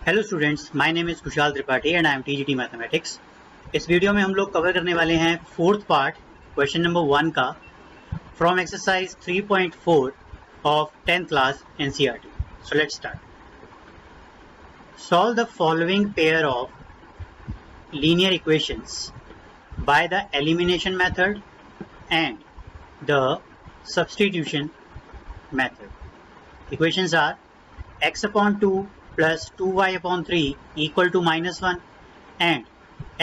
Hello students, my name is Kushal Tripathi and I am TGT mathematics. इस video में हम लोग कवर करने वाले हैं फोर्थ पार्ट क्वेश्चन नंबर 1 का from exercise 3.4 of 10th class NCERT. So let's start. Solve the following pair of linear equations by the elimination method and the substitution method. Equations are x upon 2 plus 2y upon 3 equal to minus 1 and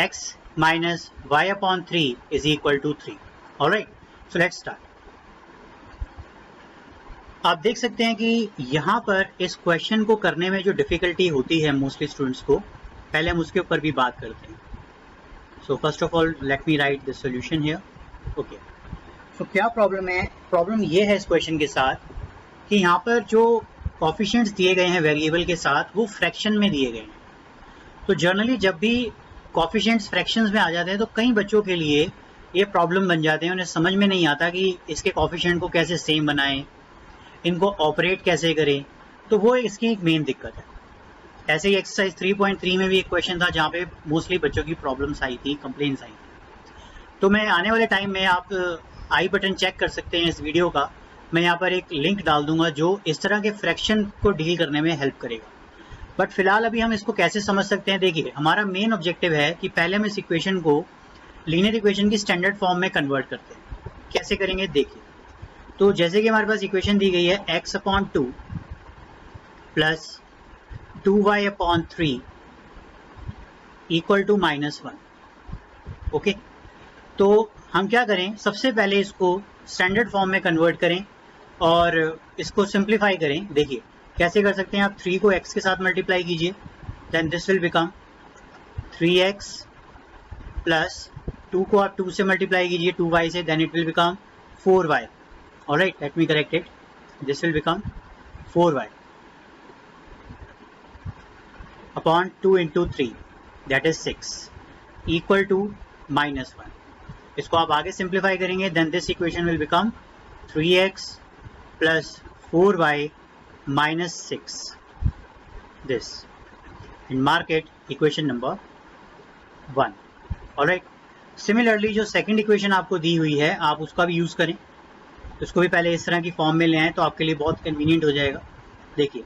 x minus y upon 3 is equal to 3. Alright, so let's start. आप देख सकते हैं कि यहाँ पर इस question को करने में जो डिफिकल्टी होती है मोस्टली स्टूडेंट्स को, पहले हम उसके ऊपर भी बात करते हैं। So first of all let me write the solution here. Okay, so क्या प्रॉब्लम है? प्रॉब्लम ये है इस क्वेश्चन के साथ कि यहाँ पर जो कोफिशिएंट्स दिए गए हैं वेरिएबल के साथ वो फ्रैक्शन में दिए गए हैं। तो जनरली जब भी कोफिशिएंट्स फ्रैक्शंस में आ जाते हैं तो कई बच्चों के लिए ये प्रॉब्लम बन जाते हैं। उन्हें समझ में नहीं आता कि इसके कोफिशिएंट को कैसे सेम बनाएं, इनको ऑपरेट कैसे करें। तो वो इसकी एक मेन दिक्कत है। ऐसे ही एक्सरसाइज 3.3 में भी एक क्वेश्चन था जहाँ पे मोस्टली बच्चों की प्रॉब्लम्स आई थी, कंप्लेंट्स आई थी। तो मैं आने वाले टाइम में आप आई बटन चेक कर सकते हैं इस वीडियो का, मैं यहाँ पर एक लिंक डाल दूंगा जो इस तरह के फ्रैक्शन को डील करने में हेल्प करेगा। बट फिलहाल अभी हम इसको कैसे समझ सकते हैं, देखिए हमारा मेन ऑब्जेक्टिव है कि पहले हम इस इक्वेशन को लीनियर इक्वेशन की स्टैंडर्ड फॉर्म में कन्वर्ट करते हैं। कैसे करेंगे देखिए। तो जैसे कि हमारे पास इक्वेशन दी गई है x upon 2 plus 2y upon 3 equal to -1। Okay, तो हम क्या करें, सबसे पहले इसको स्टैंडर्ड फॉर्म में कन्वर्ट करें और इसको सिंप्लीफाई करें। देखिए कैसे कर सकते हैं। आप 3 को x के साथ मल्टीप्लाई कीजिए, then this will become 3x plus 2 को आप 2 से मल्टीप्लाई कीजिए 2y से, then it will become 4y। Alright, let me correct it, this will become 4y upon 2 into 3 that is 6 equal to -1। इसको आप आगे सिंप्लीफाई करेंगे, then this equation will become 3x plus 4y minus 6 this and mark it equation number 1। Alright, similarly जो second equation आपको दी हुई है आप उसका भी यूज़ करें। उसको भी पहले इस तरह की फॉर्म में ले आएँ तो आपके लिए बहुत कन्वीनियंट हो जाएगा। देखिए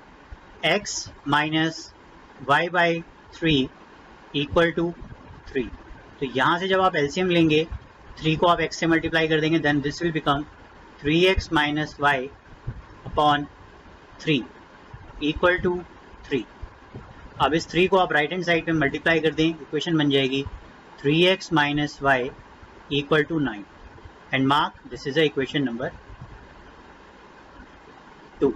x minus Y by 3 equal to 3। तो यहाँ से जब आप एलसीएम लेंगे 3 को आप x से मल्टीप्लाई कर देंगे, then this will become 3x minus Y upon 3 equal to 3। अब इस 3 को आप राइट हैंड साइड पे मल्टीप्लाई कर दें, इक्वेशन बन जाएगी 3x minus Y equal to 9 and mark this is a equation number 2।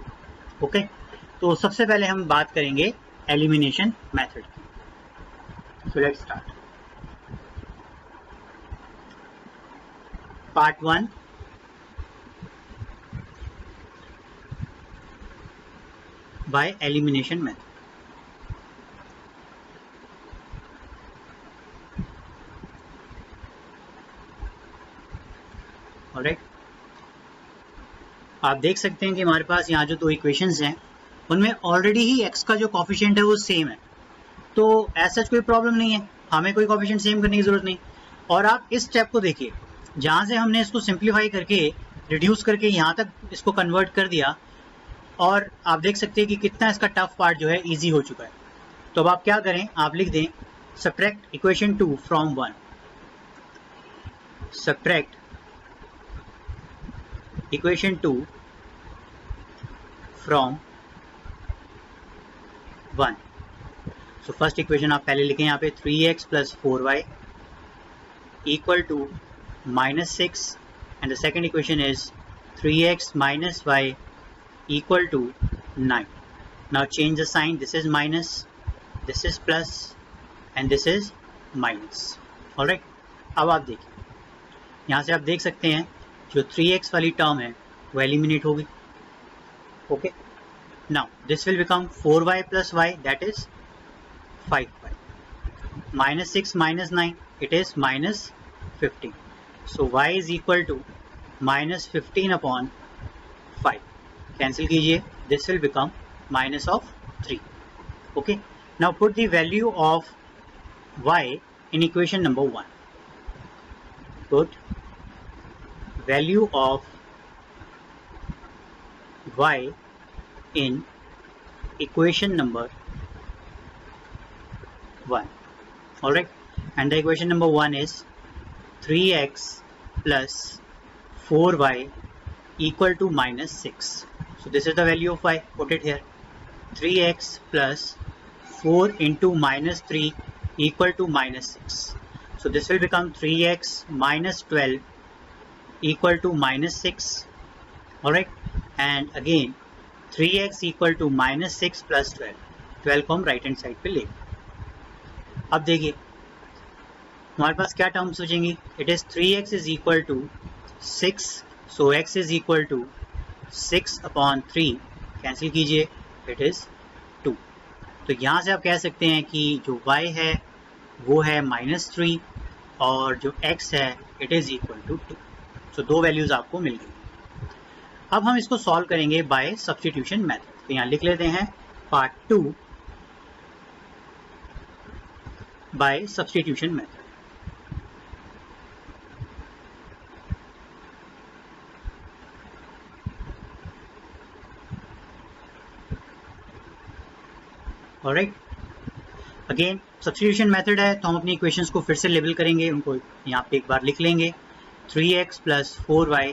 Okay, तो सबसे पहले हम बात करेंगे एलिमिनेशन मेथड की। So let's start. Part 1, by elimination method. Alright, आप देख सकते हैं कि हमारे पास यहाँ जो दो इक्वेशंस हैं उनमें ऑलरेडी ही x का जो कोफिशिएंट है वो सेम है, तो ऐसा कोई प्रॉब्लम नहीं है, हमें कोई कोफिशिएंट सेम करने की जरूरत नहीं। और आप इस स्टेप को देखिए, जहाँ से हमने इसको सिंप्लीफाई करके रिड्यूस करके यहाँ तक इसको कन्वर्ट कर दिया, और आप देख सकते हैं कि कितना इसका टफ पार्ट जो है इजी हो चुका है। तो अब आप क्या करें, आप लिख दें subtract equation 2 from 1, subtract equation 2 from 1। So first equation आप पहले लिखें यहाँ पे 3x plus 4y equal to -6 and the second equation is 3x minus y equal to 9. Now change the sign, this is minus, this is plus and this is minus. Alright, अब आप देखिए यहाँ से आप देख सकते हैं जो 3x वाली टर्म है वो एलिमिनेट होगी। Okay, now this will become 4y plus y, that is 5y, minus 6 minus 9, it is minus 15. So y is equal to minus 15 upon 5. Cancel कीजिए, this will become minus of 3. Okay, Now put the value of y in equation number 1. Put value of y in equation number 1. Alright, and the equation number 1 is 3x plus 4y equal to minus 6. So this is the value of y. Put it here. 3x plus 4 into minus 3 equal to minus 6. So this will become 3x minus 12 equal to minus 6. Alright, and again 3x equal to minus 6 plus 12. 12 को हम right hand side पे ले. अब देखिए हमारे पास क्या term सोचेंगे. It is 3x is equal to 6. So x is equal to 6 upon 3. Cancel कीजिए, इट इज 2. तो यहाँ से आप कह सकते हैं कि जो y है वो है -3 और जो x है इट इज इक्वल टू 2. सो दो वैल्यूज आपको मिल गई. अब हम इसको सॉल्व करेंगे बाय सब्स्टिट्यूशन मेथड. तो यहाँ लिख लेते हैं part 2 by substitution method. Alright, again substitution method है तो हम अपनी इक्वेशंस को फिर से लेबल करेंगे. उनको यहाँ पे एक बार लिख लेंगे. 3x plus 4y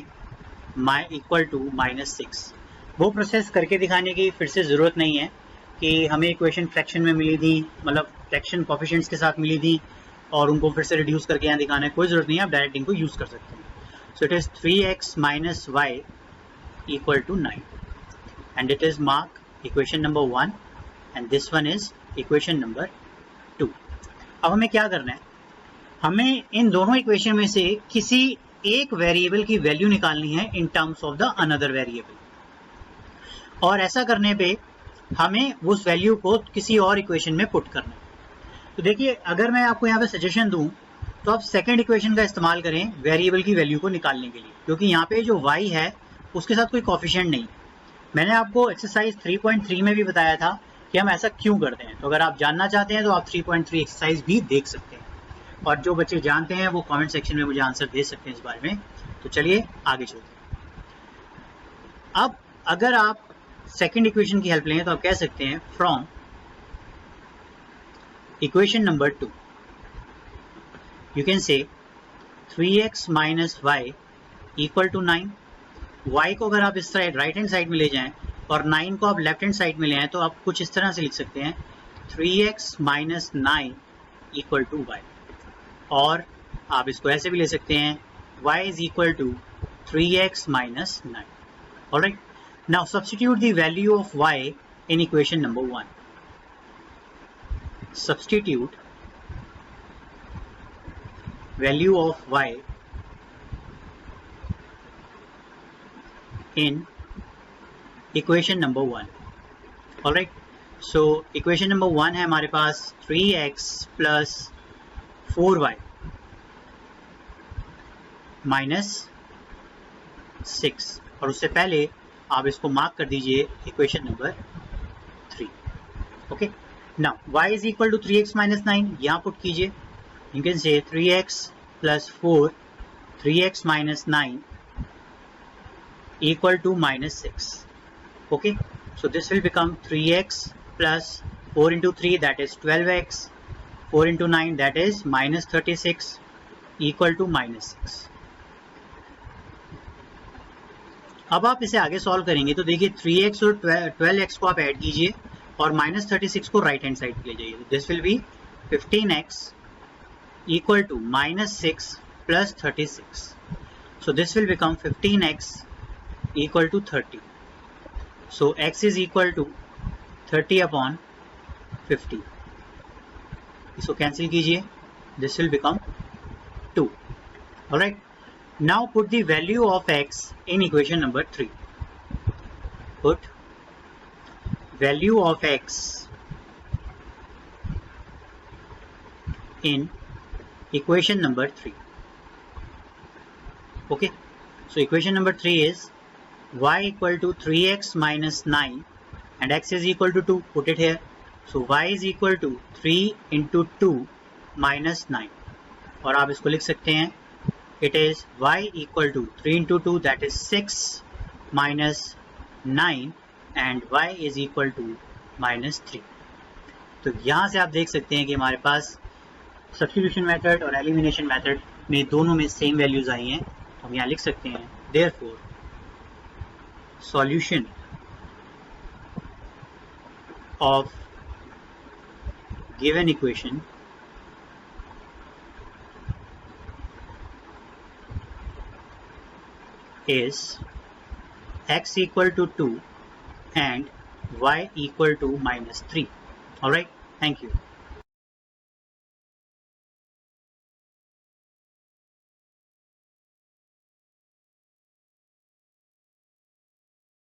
equal to -6. वो प्रोसेस करके दिखाने की फिर से ज़रूरत नहीं है कि हमें इक्वेशन फ्रैक्शन में मिली थी, मतलब फ्रैक्शन कोफिशिएंट्स के साथ मिली थी और उनको फिर से रिड्यूस करके यहाँ दिखाना है. कोई ज़रूरत नहीं है, आप डायरेक्ट इनको यूज़ कर सकते हैं. So it is 3x minus Y equal to 9 and it is mark equation number 1 and this one is equation number 2. अब हमें क्या करना है, हमें इन दोनों इक्वेशन में से किसी एक वेरिएबल की वैल्यू निकालनी है in terms of the another variable. और ऐसा करने पे हमें उस वैल्यू को किसी और इक्वेशन में पुट करना है. तो देखिए अगर मैं आपको यहाँ पे सजेशन दूं तो आप सेकंड इक्वेशन का इस्तेमाल करें वेरिएबल की वैल्यू को निकालने के लिए, क्योंकि यहाँ पे जो y है उसके साथ कोई कोफिशिएंट नहीं. मैंने आपको एक्सरसाइज 3.3 में भी बताया था कि हम ऐसा क्यों करते हैं. तो अगर आप जानना चाहते हैं तो आप 3.3 एक्सरसाइज भी देख सकते हैं, और जो बच्चे जानते हैं वो कमेंट सेक्शन में मुझे आंसर दे सकते हैं इस बारे में. तो चलिए आगे चलते हैं. अब अगर आप सेकंड इक्वेशन की हेल्प लें तो आप कह सकते हैं from equation number 2 you can say 3x minus Y equal to 9. y को अगर आप इस तरह राइट हैंड साइड में ले जाएं और 9 को आप लेफ्ट हैंड साइड में ले आएं तो आप कुछ इस तरह से लिख सकते हैं 3x minus 9 equal to Y. और आप इसको ऐसे भी ले सकते हैं y is equal to 3x minus 9. Alright, now substitute the value of y in equation number 1. Substitute value of y in equation number 1. Alright, so equation number 1 है हमारे पास 3x प्लस 4y माइनस 6, और उससे पहले आप इसको mark कर दीजिए equation number 3. Okay, now y is equal to 3x minus 9 यहाँ पुट कीजिए. You can say 3x plus 4 3x minus 9 equal to minus 6. Okay, so this will become 3x plus 4 into 3 that is 12x, 4 into 9 that is minus 36 equal to minus 6. अब आप इसे आगे solve करेंगे तो देखिए 3x और 12x को आप ऐड कीजिए और minus 36 को राइट हैंड साइड पे ले जाइए. This will be 15x equal to minus 6 plus 36. So this will become 15x equal to 30. So x is equal to 30 upon 50. इसको कैंसिल कीजिए. This will become 2. Alright. Now put the value of x in equation number 3. Put value of x in equation number 3. Okay. So equation number 3 is y equal to 3x minus 9 and x is equal to 2. Put it here. So y is equal to 3 into 2 minus 9, और आप इसको लिख सकते हैं it is y equal to 3 into 2 that is 6 minus 9 and y is equal to minus 3. तो यहाँ से आप देख सकते हैं कि हमारे पास सब्स्टिट्यूशन मेथड और एलिमिनेशन मेथड में दोनों में सेम वैल्यूज आई हैं. हम यहाँ लिख सकते हैं therefore solution of given equation is x equal to 2 and y equal to minus 3. Alright, thank you.